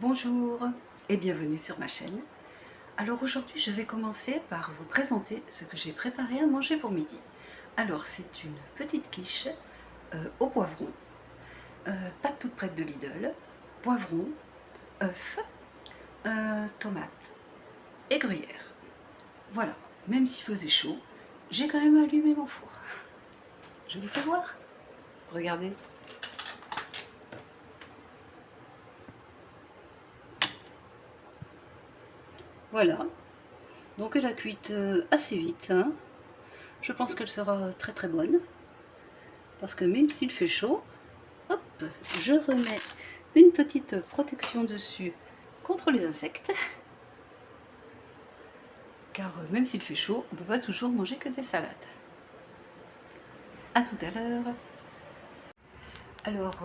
Bonjour et bienvenue sur ma chaîne. Alors aujourd'hui je vais commencer par vous présenter ce que j'ai préparé à manger pour midi. Alors c'est une petite quiche au poivron, pâte toute prête de Lidl, poivron, œufs, tomates et gruyère. Voilà, même s'il faisait chaud, j'ai quand même allumé mon four. Je vous fais voir. Regardez. Voilà, donc elle a cuite assez vite, hein. Je pense qu'elle sera très très bonne. Parce que même s'il fait chaud, hop, je remets une petite protection dessus contre les insectes. Car même s'il fait chaud, on ne peut pas toujours manger que des salades. A tout à l'heure. Alors,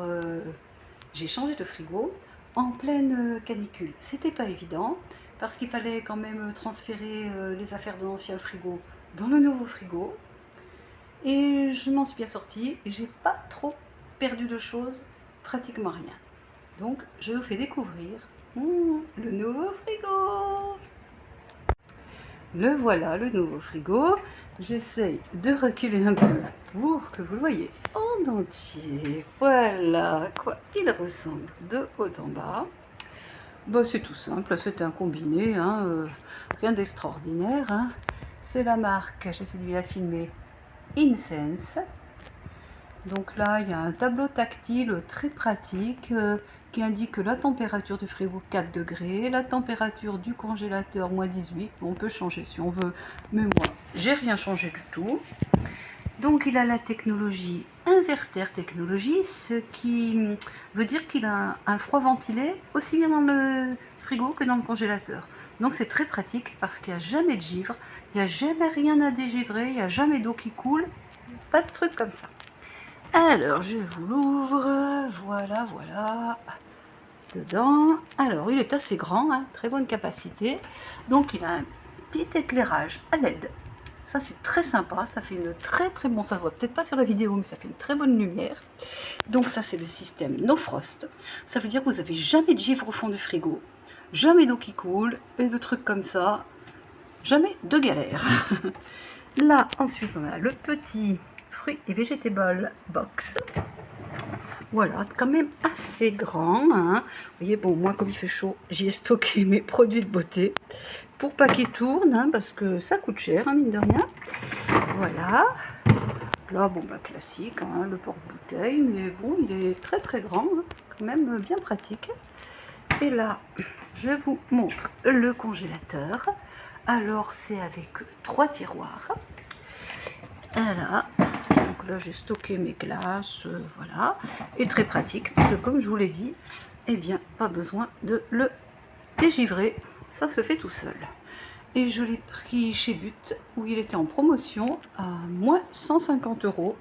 j'ai changé de frigo en pleine canicule. C'était pas évident parce qu'il fallait quand même transférer les affaires de l'ancien frigo dans le nouveau frigo. Et je m'en suis bien sortie et j'ai pas trop perdu de choses, pratiquement rien. Donc je vous fais découvrir le nouveau frigo. Le voilà, le nouveau frigo. J'essaye de reculer un peu pour que vous le voyez en entier. Voilà à quoi il ressemble de haut en bas. Bah, c'est tout simple, c'est un combiné, hein, rien d'extraordinaire. Hein. C'est la marque, j'essaie de la filmer, Insense. Donc là, il y a un tableau tactile très pratique qui indique la température du frigo 4 degrés, la température du congélateur moins 18. On peut changer si on veut, mais moi, j'ai rien changé du tout. Donc il a la technologie inverter technologie, ce qui veut dire qu'il a un froid ventilé aussi bien dans le frigo que dans le congélateur. Donc c'est très pratique parce qu'il n'y a jamais de givre, il n'y a jamais rien à dégivrer, il n'y a jamais d'eau qui coule, pas de truc comme ça. Alors, je vous l'ouvre, voilà, voilà, dedans. Alors, il est assez grand, hein, très bonne capacité. Donc, il a un petit éclairage à LED. Ça, c'est très sympa, ça fait une très très bon, ça se voit peut-être pas sur la vidéo, mais ça fait une très bonne lumière. Donc, ça, c'est le système No Frost. Ça veut dire que vous n'avez jamais de givre au fond du frigo, jamais d'eau qui coule, et de trucs comme ça, jamais de galère. Là, ensuite, on a le petit fruits et vegetable box. Voilà, quand même assez grand. Hein. Vous voyez, bon, moi, comme il fait chaud, j'y ai stocké mes produits de beauté pour pas qu'ils tournent, hein, parce que ça coûte cher, hein, mine de rien. Voilà. Là, bon, bah, classique, hein, le porte-bouteille, mais bon, il est très très grand, hein, quand même bien pratique. Et là, je vous montre le congélateur. Alors, c'est avec 3 tiroirs. Voilà. Donc là, j'ai stocké mes glaces, voilà. Et très pratique, parce que comme je vous l'ai dit, eh bien, pas besoin de le dégivrer. Ça se fait tout seul. Et je l'ai pris chez But, où il était en promotion à moins 150 €.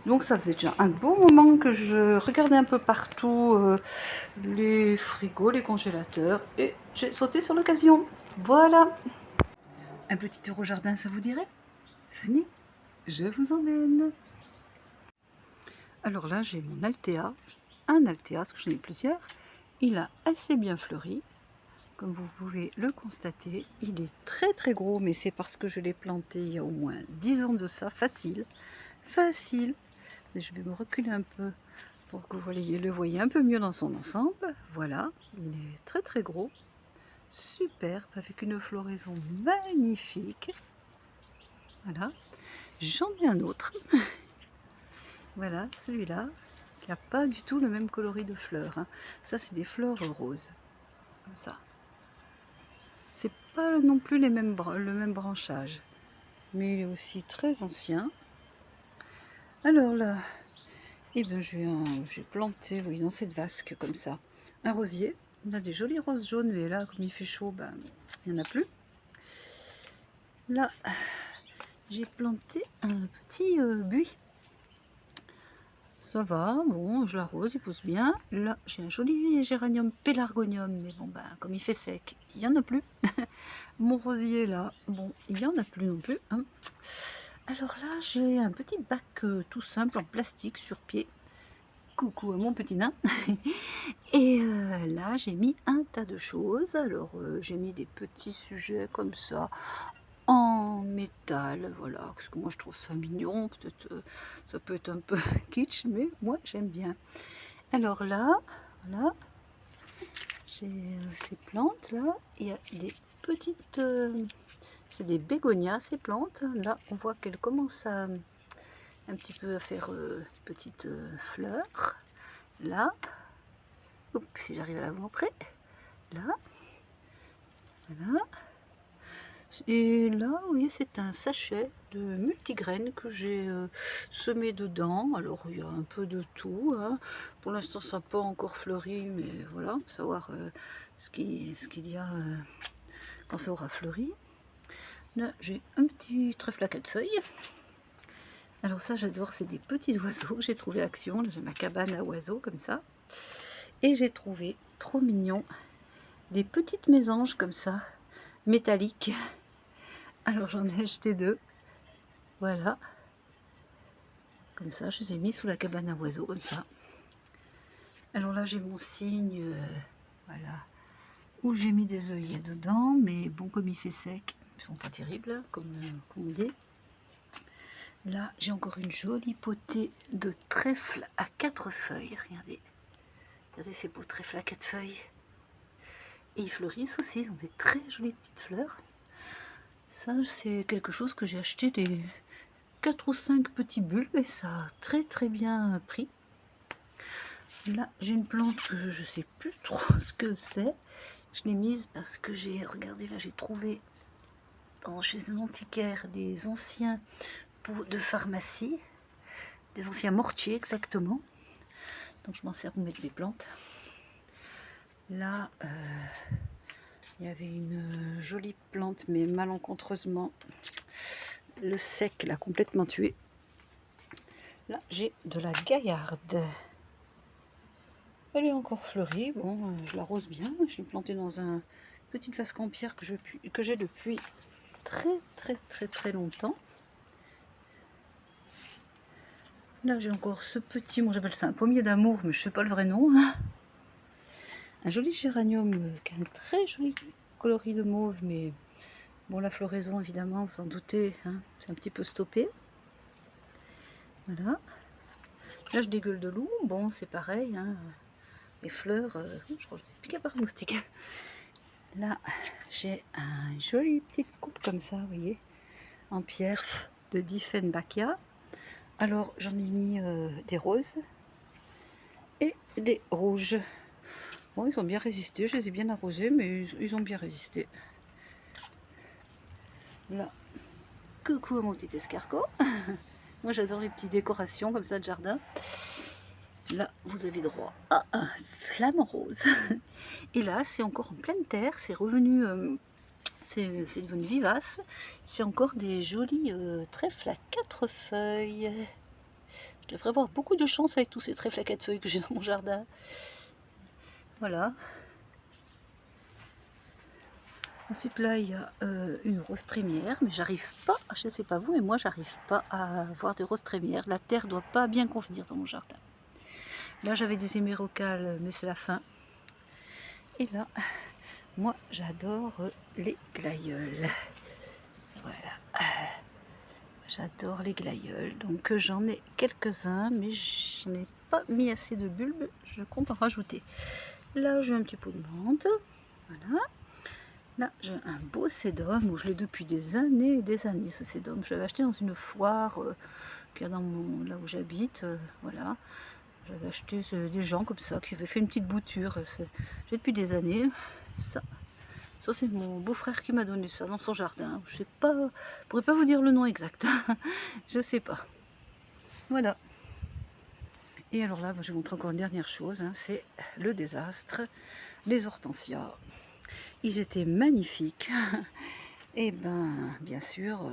Donc ça faisait déjà un bon moment que je regardais un peu partout les frigos, les congélateurs, et j'ai sauté sur l'occasion. Voilà. Un petit tour au jardin, ça vous dirait? Venez, je vous emmène. Alors là, j'ai mon Altea, un Altea, parce que j'en ai plusieurs. Il a assez bien fleuri, comme vous pouvez le constater. Il est très très gros, mais c'est parce que je l'ai planté il y a au moins 10 ans de ça, facile, facile. Et je vais me reculer un peu pour que vous le voyez un peu mieux dans son ensemble. Voilà, il est très très gros, superbe, avec une floraison magnifique. Voilà, j'en ai un autre. Voilà, celui-là, qui n'a pas du tout le même coloris de fleurs. Hein. Ça, c'est des fleurs roses, comme ça. C'est pas non plus le même branchage, mais il est aussi très ancien. Alors là, eh ben, j'ai planté, vous voyez, dans cette vasque, comme ça, un rosier. On a des jolies roses jaunes, mais là, comme il fait chaud, ben, il n'y en a plus. Là, j'ai planté un petit buis. Ça va, bon, je l'arrose, il pousse bien. Là, j'ai un joli géranium pélargonium, mais bon, ben, comme il fait sec, il n'y en a plus. Mon rosier, là, bon, il n'y en a plus non plus. Hein. Alors là, j'ai un petit bac tout simple en plastique sur pied. Coucou à mon petit nain. Et là, j'ai mis un tas de choses. Alors, j'ai mis des petits sujets comme ça, en métal, voilà, parce que moi je trouve ça mignon. Peut-être ça peut être un peu kitsch, mais moi j'aime bien. Alors là, voilà, j'ai ces plantes là. Il y a des petites... c'est des bégonias, ces plantes. Là, on voit qu'elles commencent à un petit peu à faire petites fleurs. Là, oups, si j'arrive à la montrer, là, voilà. Et là, vous voyez, c'est un sachet de multigraines que j'ai semé dedans. Alors, il y a un peu de tout, hein. Pour l'instant, ça n'a pas encore fleuri, mais voilà, savoir ce qu'il y a quand ça aura fleuri. Là, j'ai un petit trèfle à 4 feuilles. Alors ça, j'adore, c'est des petits oiseaux que j'ai trouvé à Action. Là, j'ai ma cabane à oiseaux, comme ça. Et j'ai trouvé, trop mignon, des petites mésanges comme ça, métalliques. Alors j'en ai acheté 2, voilà, comme ça, je les ai mis sous la cabane à oiseaux, comme ça. Alors là j'ai mon signe, voilà, où j'ai mis des œillets dedans, mais bon, comme il fait sec, ils sont pas terribles, comme on dit. Là j'ai encore une jolie potée de trèfle à 4 feuilles, regardez, regardez ces beaux trèfles à 4 feuilles. Et ils fleurissent aussi, ils ont des très jolies petites fleurs. Ça, c'est quelque chose que j'ai acheté des 4 ou 5 petits bulbes et ça a très bien pris. Là, j'ai une plante que je sais plus trop ce que c'est. Je l'ai mise parce que j'ai regardé, là j'ai trouvé chez un antiquaire des anciens pots de pharmacie, des anciens mortiers exactement. Donc je m'en sers pour mettre les plantes. Là, il y avait une jolie plante, mais malencontreusement, le sec l'a complètement tuée. Là, j'ai de la gaillarde. Elle est encore fleurie. Bon, je l'arrose bien. Je l'ai plantée dans un petit vase en pierre que j'ai depuis très longtemps. Là, j'ai encore ce petit, moi j'appelle ça un pommier d'amour, mais je sais pas le vrai nom. Un joli géranium qui a un très joli coloris de mauve, mais bon, la floraison, évidemment, vous en doutez, hein, c'est un petit peu stoppé. Voilà. Là, je dégueule de loup. Bon, c'est pareil, hein. Les fleurs, je crois que je suis piqué par un moustique. Là, j'ai une jolie petite coupe comme ça, vous voyez, en pierre de Diefenbachia. Alors, j'en ai mis des roses et des rouges. Bon, ils ont bien résisté, je les ai bien arrosés, mais ils ont bien résisté. Là, coucou à mon petit escargot. Moi, j'adore les petites décorations comme ça de jardin. Là, vous avez droit à un flamant rose. Et là, c'est encore en pleine terre, c'est revenu... c'est devenu vivace. C'est encore des jolis trèfles à 4 feuilles. Je devrais avoir beaucoup de chance avec tous ces trèfles à 4 feuilles que j'ai dans mon jardin. Voilà. Ensuite là, il y a une rose trémière, mais j'arrive pas, je sais pas vous, mais moi j'arrive pas à voir de rose trémière. La terre doit pas bien convenir dans mon jardin. Là j'avais des hémérocales, mais c'est la fin. Et là, moi j'adore les glaïeuls. Voilà. J'adore les glaïeuls, donc j'en ai quelques-uns, mais je n'ai pas mis assez de bulbes, je compte en rajouter. Là, j'ai un petit pot de menthe, voilà. Là, j'ai un beau sédum, où je l'ai depuis des années et des années, ce sédum. Je l'avais acheté dans une foire qui est là où j'habite, voilà. J'avais acheté des gens comme ça, qui avaient fait une petite bouture. J'ai depuis des années, ça. Ça, c'est mon beau-frère qui m'a donné ça dans son jardin. Je sais pas, je pourrais pas vous dire le nom exact. Je sais pas. Voilà. Et alors là, je vais vous montrer encore une dernière chose. Hein, c'est le désastre. Les hortensias. Ils étaient magnifiques. Et ben, bien sûr,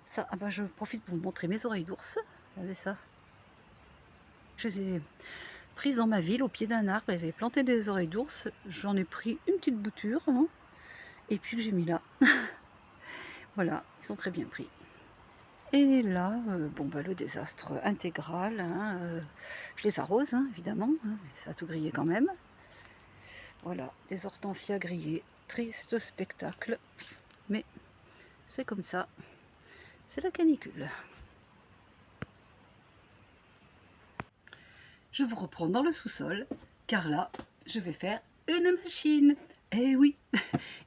ça. Ah ben, je profite pour vous montrer mes oreilles d'ours. Regardez ça. Je les ai prises dans ma ville, au pied d'un arbre. Elles avaient planté des oreilles d'ours. J'en ai pris une petite bouture. Hein, et puis que j'ai mis là. Voilà, ils sont très bien pris. Et là, bon, bah, le désastre intégral, hein, je les arrose, hein, évidemment, hein, ça a tout grillé quand même. Voilà, des hortensias grillées, triste spectacle, mais c'est comme ça, c'est la canicule. Je vous reprends dans le sous-sol, car là, je vais faire une machine. Eh oui,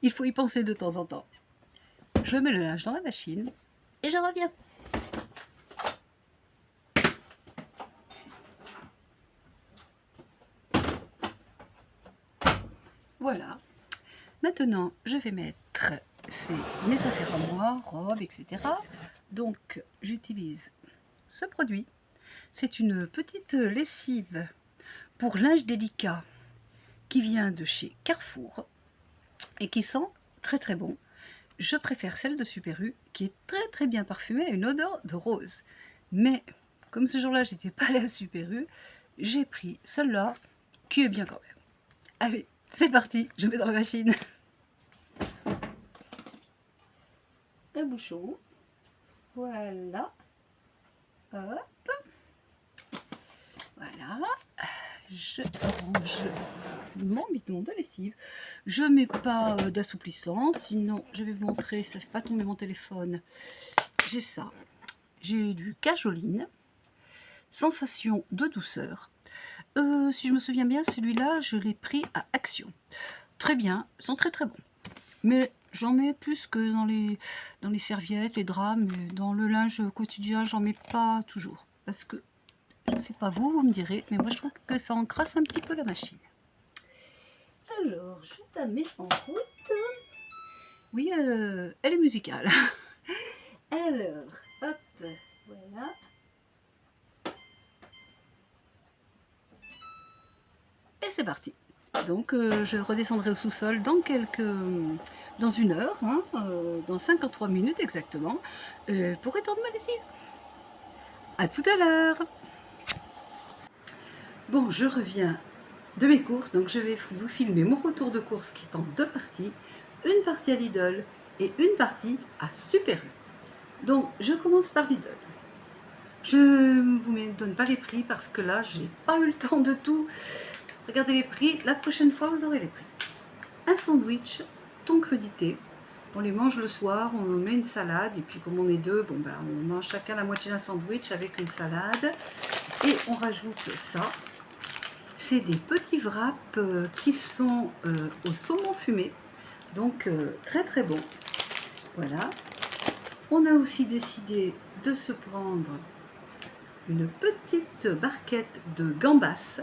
il faut y penser de temps en temps. Je mets le linge dans la machine et je reviens. Voilà. Maintenant, je vais mettre mes affaires à moi, robes, etc. Donc, j'utilise ce produit. C'est une petite lessive pour linge délicat qui vient de chez Carrefour et qui sent très très bon. Je préfère celle de Super U qui est très très bien parfumée, à une odeur de rose. Mais comme ce jour-là, j'étais pas allée à Super U, j'ai pris celle-là qui est bien quand même. Allez, c'est parti, je mets dans la machine. Un bouchon, voilà, hop, voilà, je range mon bidon de lessive, je mets pas d'assouplissant, sinon je vais vous montrer, ça fait pas tomber mon téléphone, j'ai ça, j'ai du cajoline, sensation de douceur, si je me souviens bien, celui-là je l'ai pris à Action, très bien, ils sont très très bons, mais j'en mets plus que dans les serviettes, les draps, mais dans le linge quotidien, j'en mets pas toujours. Parce que, je ne sais pas vous, vous me direz, mais moi je trouve que ça encrasse un petit peu la machine. Alors, je la mets en route. Oui, elle est musicale. Alors, hop, voilà. Et c'est parti. Donc, je redescendrai au sous-sol dans une heure, hein, dans 53 minutes exactement, pour étendre ma lessive. À tout à l'heure. Bon, je reviens de mes courses, donc je vais vous filmer mon retour de course qui est en deux parties. Une partie à Lidl et une partie à Super U. Donc, je commence par Lidl. Je ne vous donne pas les prix parce que là, j'ai pas eu le temps de tout. Regardez les prix, la prochaine fois, vous aurez les prix. Un sandwich, thon crudité. On les mange le soir, on met une salade, et puis comme on est deux, bon ben, on mange chacun la moitié d'un sandwich avec une salade. Et on rajoute ça. C'est des petits wraps qui sont au saumon fumé, donc très très bon. Voilà. On a aussi décidé de se prendre une petite barquette de gambas.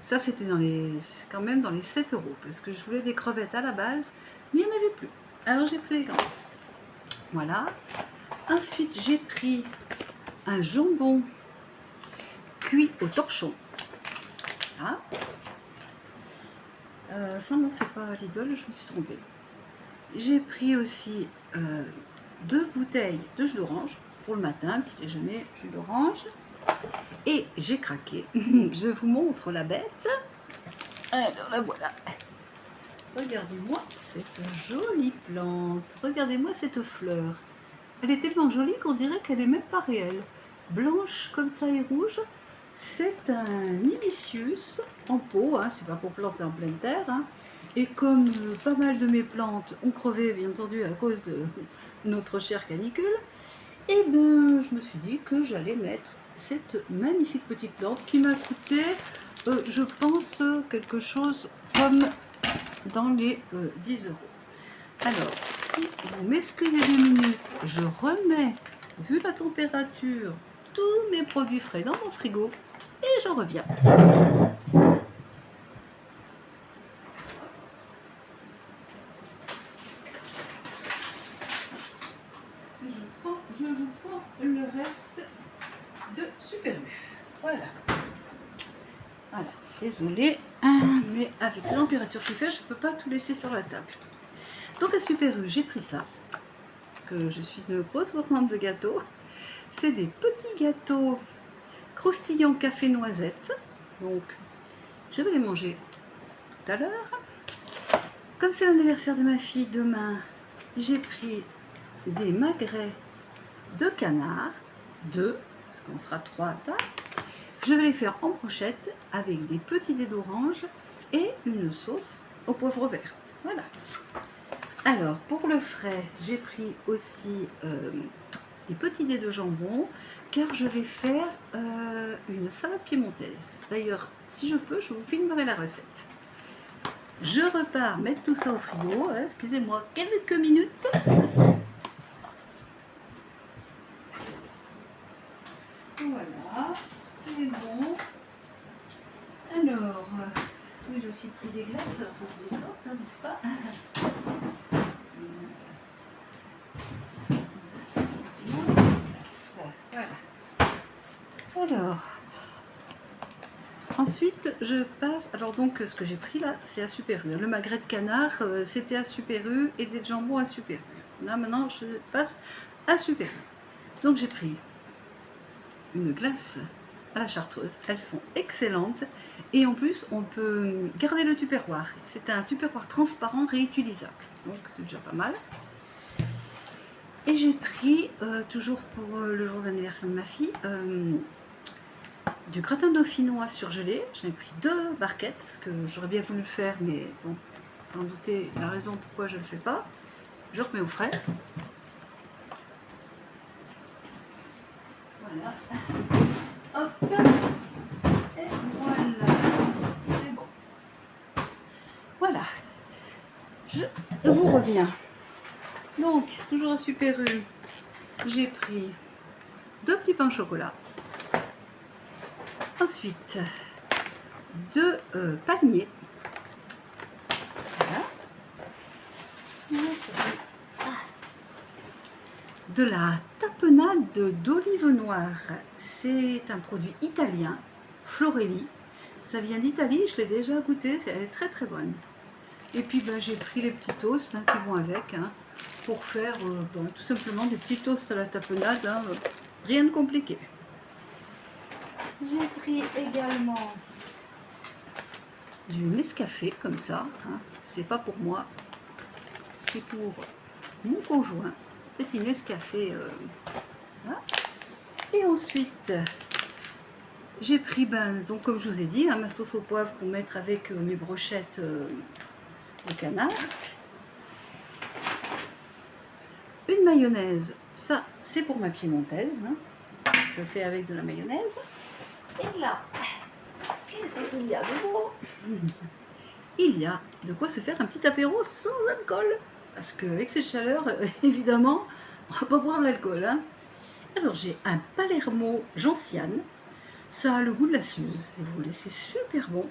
Ça, c'était quand même dans les 7 euros, parce que je voulais des crevettes à la base, mais il n'y en avait plus. Alors j'ai pris les gambas. Voilà. Ensuite, j'ai pris un jambon cuit au torchon. Voilà. Ça, non, c'est pas Lidl, je me suis trompée. J'ai pris aussi 2 bouteilles de jus d'orange pour le matin, petit déjeuner, jus d'orange. Et j'ai craqué. Je vous montre la bête. Alors la voilà. Regardez-moi cette jolie plante. Regardez-moi cette fleur. Elle est tellement jolie qu'on dirait qu'elle n'est même pas réelle. Blanche comme ça et rouge. C'est un Hibiscus en pot, hein, c'est pas pour planter en pleine terre. Hein. Et comme pas mal de mes plantes ont crevé, bien entendu, à cause de notre chère canicule, et ben je me suis dit que j'allais mettre cette magnifique petite plante qui m'a coûté, je pense, quelque chose comme dans les 10 euros. Alors, si vous m'excusez 2 minutes, je remets, vu la température, tous mes produits frais dans mon frigo et je reviens. Je vous prends le reste de Super U. Voilà. Voilà. Désolée, mais avec la température qu'il fait, je ne peux pas tout laisser sur la table. Donc à Super U, j'ai pris ça, que je suis une grosse gourmande de gâteaux. C'est des petits gâteaux croustillants café noisette. Donc, je vais les manger tout à l'heure. Comme c'est l'anniversaire de ma fille demain, j'ai pris des magrets de canard, 2, parce qu'on sera 3 à table. Je vais les faire en brochette avec des petits dés d'orange et une sauce au poivre vert. Voilà. Alors, pour le frais, j'ai pris aussi des petits dés de jambon, car je vais faire une salade piémontaise. D'ailleurs, si je peux, je vous filmerai la recette. Je repars mettre tout ça au frigo. Excusez-moi, quelques minutes. Voilà, c'est bon. Alors, oui, j'ai aussi pris des glaces, alors il faut que je les sorte, hein, n'est-ce pas? Voilà. Alors, ensuite, je passe. Alors, donc, ce que j'ai pris là, c'est à Super U. Le magret de canard, c'était à Super U et des jambons à Super U. Là, maintenant, je passe à Super U. Donc, j'ai pris une glace à la chartreuse. Elles sont excellentes. Et en plus, on peut garder le tupperware. C'est un tupperware transparent réutilisable. Donc, c'est déjà pas mal. Et j'ai pris, toujours pour le jour d'anniversaire de ma fille, du gratin dauphinois surgelé. J'en ai pris 2 barquettes, parce que j'aurais bien voulu le faire, mais bon, sans douter la raison pourquoi je ne le fais pas. Je remets au frais. Voilà. Hop. Et voilà. C'est bon. Voilà. Je vous reviens. Donc, toujours à Super U, j'ai pris 2 petits pains au chocolat. Ensuite, 2 palmiers. Voilà. De la tapenade d'olive noire. C'est un produit italien, Florelli. Ça vient d'Italie, je l'ai déjà goûté, elle est très très bonne. Et puis ben, j'ai pris les petits toasts qui vont avec, pour faire tout simplement des petits toasts à la tapenade, rien de compliqué. J'ai pris également du Nescafé comme ça, c'est pas pour moi, c'est pour mon conjoint, petit Nescafé. Voilà. Et ensuite, j'ai pris, donc comme je vous ai dit, ma sauce au poivre pour mettre avec mes brochettes de canard. Une mayonnaise, ça c'est pour ma piémontaise, ça fait avec de la mayonnaise. Et là, qu'est-ce qu'il y a de beau? Il y a de quoi se faire un petit apéro sans alcool. Parce qu'avec cette chaleur, évidemment, on va pas boire de l'alcool. Alors j'ai un Palermo Gentiane. Ça a le goût de la Suze, si vous voulez, c'est super bon.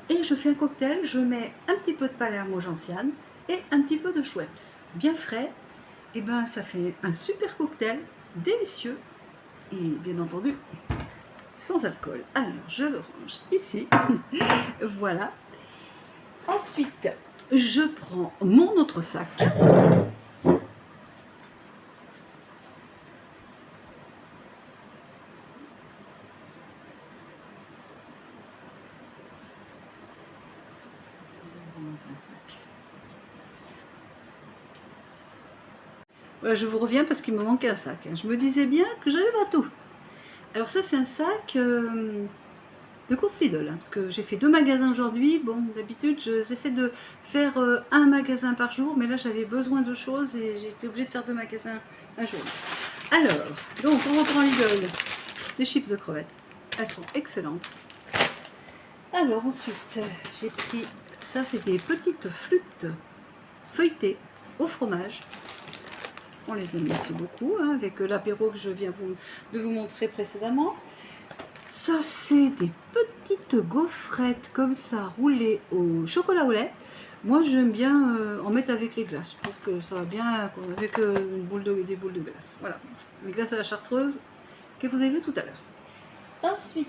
Et je fais un cocktail, je mets un petit peu de Palermo Gentiane et un petit peu de Schweppes, bien frais. Et ben ça fait un super cocktail, délicieux et bien entendu sans alcool. Alors je le range ici, voilà. Ensuite, je prends mon autre sac. Voilà, je vous reviens parce qu'il me manquait un sac. Je me disais bien que j'avais pas tout. Alors ça, c'est un sac de course Lidl, parce que j'ai fait 2 magasins aujourd'hui. Bon, d'habitude, j'essaie de faire un magasin par jour, mais là, j'avais besoin de choses et j'ai été obligée de faire 2 magasins un jour. Alors, donc, on reprend Lidl, des chips de crevettes. Elles sont excellentes. Alors, ensuite, j'ai pris, ça, c'est des petites flûtes feuilletées au fromage. On les aime aussi beaucoup, avec l'apéro que je viens de vous montrer précédemment. Ça, c'est des petites gaufrettes comme ça, roulées au chocolat au lait. Moi, j'aime bien en mettre avec les glaces. Je trouve que ça va bien avec des boules de glace. Voilà, les glaces à la chartreuse que vous avez vu tout à l'heure. Ensuite,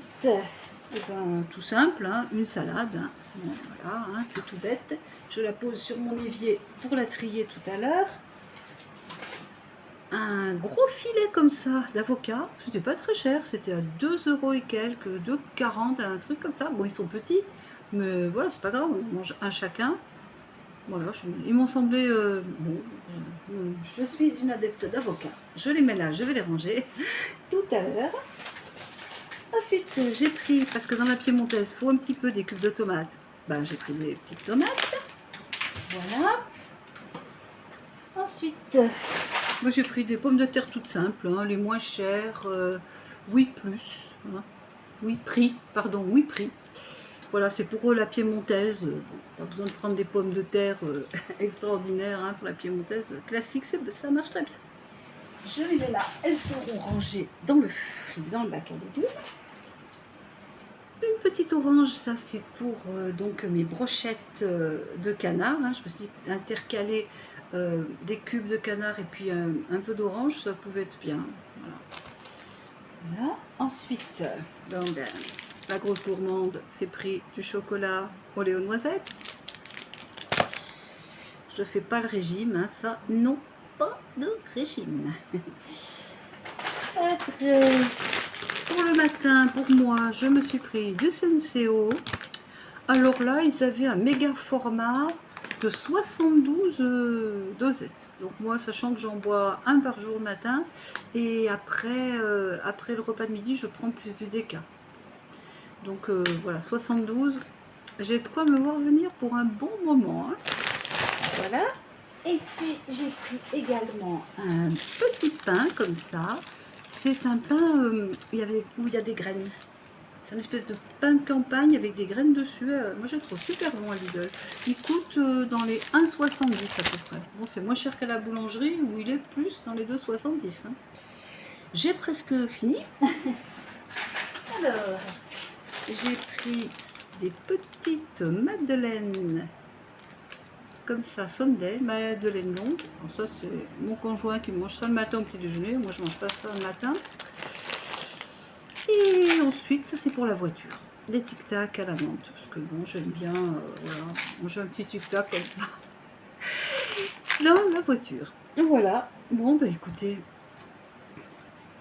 tout simple, une salade. Bon, voilà, c'est tout bête. Je la pose sur mon évier pour la trier tout à l'heure. Un gros filet comme ça d'avocat, c'était pas très cher, c'était à 2 € et quelques, 2,40, un truc comme ça. Bon, ils sont petits, mais voilà, c'est pas grave, on mange un chacun. Voilà, ils m'ont semblé bon. Je suis une adepte d'avocat. Je les mets là, je vais les ranger tout à l'heure. Ensuite, j'ai pris, parce que dans la piémontaise, il faut un petit peu des cubes de tomates. Ben, j'ai pris des petites tomates. Voilà. Ensuite, moi j'ai pris des pommes de terre toutes simples, hein, les moins chères, oui plus, hein. Oui prix, pardon, oui prix. Voilà, c'est pour la piémontaise. Pas besoin de prendre des pommes de terre extraordinaires hein, pour la piémontaise classique, ça marche très bien. Je les mets là, elles seront rangées dans le bac à légumes. Une petite orange, ça c'est pour donc mes brochettes de canard. Hein. Je me suis dit intercaler des cubes de canard et puis un peu d'orange, ça pouvait être bien. Voilà. Voilà. Ensuite, donc, la grosse gourmande, c'est pris du chocolat au lait aux noisettes. Je fais pas le régime, hein, ça, non, pas de régime. Après, pour le matin, pour moi, je me suis pris du Senseo. Alors là, ils avaient un méga format de 72 dosettes. Donc moi, sachant que j'en bois un par jour le matin, et après, après le repas de midi, je prends plus du déca. Donc voilà, 72. J'ai de quoi me voir venir pour un bon moment. Hein. Voilà. Et puis j'ai pris également un petit pain comme ça. C'est un pain où il y a des graines. C'est une espèce de pain de campagne avec des graines dessus. Moi, je le trouve super bon à Lidl. Il coûte dans les 1,70 à peu près. Bon, c'est moins cher qu'à la boulangerie où il est plus dans les 2,70. Hein. J'ai presque fini. Alors, j'ai pris des petites madeleines comme ça, Sunday, madeleine longue. Alors ça, c'est mon conjoint qui mange ça le matin au petit déjeuner. Moi, je mange pas ça le matin. Et ensuite, ça c'est pour la voiture. Des tic-tac à la menthe. Parce que bon, j'aime bien voilà, manger un petit tic-tac comme ça. Dans la voiture. Et voilà. Bon, bah écoutez.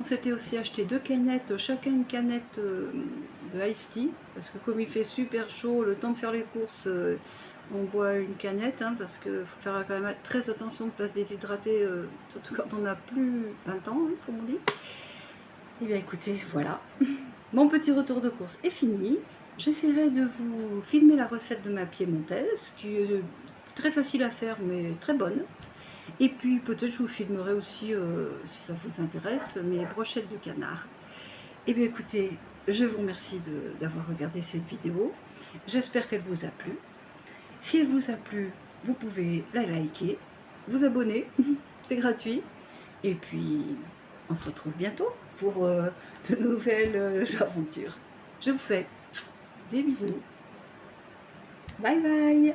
On s'était aussi acheté 2 canettes, chacun une canette de Ice Tea. Parce que comme il fait super chaud, le temps de faire les courses, on boit une canette. Hein, parce qu'il faut faire quand même très attention de ne pas se déshydrater. Surtout quand on n'a plus 20 ans, hein, comme on dit. Et bien écoutez, voilà. Mon petit retour de course est fini. J'essaierai de vous filmer la recette de ma piémontaise, qui est très facile à faire, mais très bonne. Et puis peut-être je vous filmerai aussi, si ça vous intéresse, mes brochettes de canard. Et bien écoutez, je vous remercie d'avoir regardé cette vidéo. J'espère qu'elle vous a plu. Si elle vous a plu, vous pouvez la liker, vous abonner, c'est gratuit. Et puis, on se retrouve bientôt pour de nouvelles aventures. Je vous fais des bisous. Bye bye.